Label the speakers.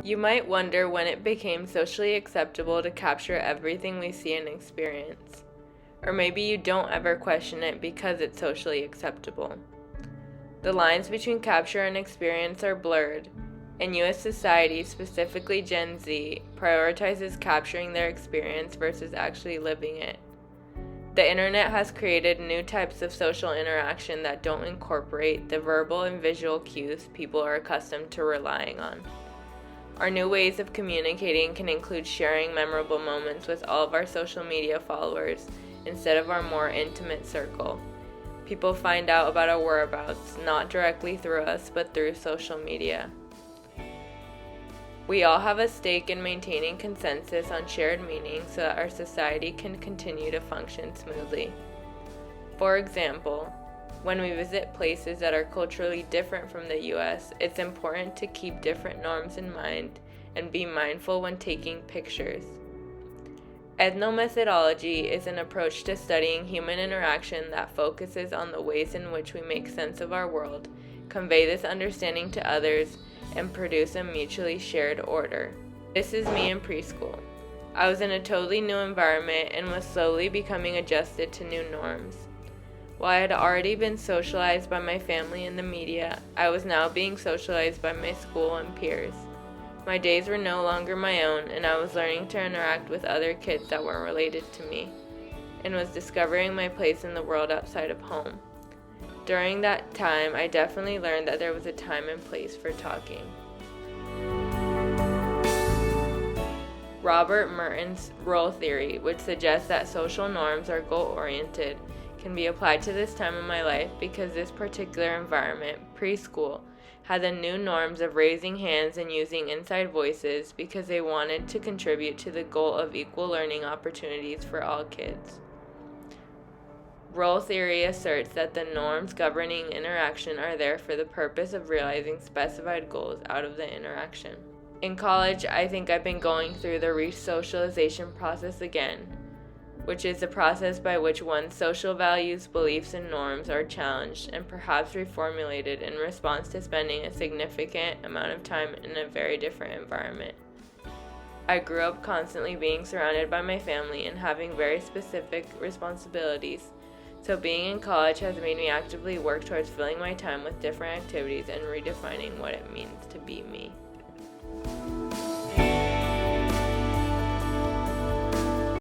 Speaker 1: You might wonder when it became socially acceptable to capture everything we see and experience. Or maybe you don't ever question it because it's socially acceptable. The lines between capture and experience are blurred, and US society, specifically Gen Z, prioritizes capturing their experience versus actually living it. The internet has created new types of social interaction that don't incorporate the verbal and visual cues people are accustomed to relying on. Our new ways of communicating can include sharing memorable moments with all of our social media followers instead of our more intimate circle. People find out about our whereabouts not directly through us, but through social media. We all have a stake in maintaining consensus on shared meaning so that our society can continue to function smoothly. For example, when we visit places that are culturally different from the US, it's important to keep different norms in mind and be mindful when taking pictures. Ethnomethodology is an approach to studying human interaction that focuses on the ways in which we make sense of our world, convey this understanding to others, and produce a mutually shared order. This is me in preschool. I was in a totally new environment and was slowly becoming adjusted to new norms. While I had already been socialized by my family and the media, I was now being socialized by my school and peers. My days were no longer my own, and I was learning to interact with other kids that weren't related to me, and was discovering my place in the world outside of home. During that time, I definitely learned that there was a time and place for talking. Robert Merton's role theory, which suggests that social norms are goal-oriented, can be applied to this time of my life because this particular environment, preschool, had the new norms of raising hands and using inside voices because they wanted to contribute to the goal of equal learning opportunities for all kids. Role theory asserts that the norms governing interaction are there for the purpose of realizing specified goals out of the interaction. In college, I think I've been going through the re-socialization process again, which is the process by which one's social values, beliefs, and norms are challenged and perhaps reformulated in response to spending a significant amount of time in a very different environment. I grew up constantly being surrounded by my family and having very specific responsibilities, so being in college has made me actively work towards filling my time with different activities and redefining what it means to be me.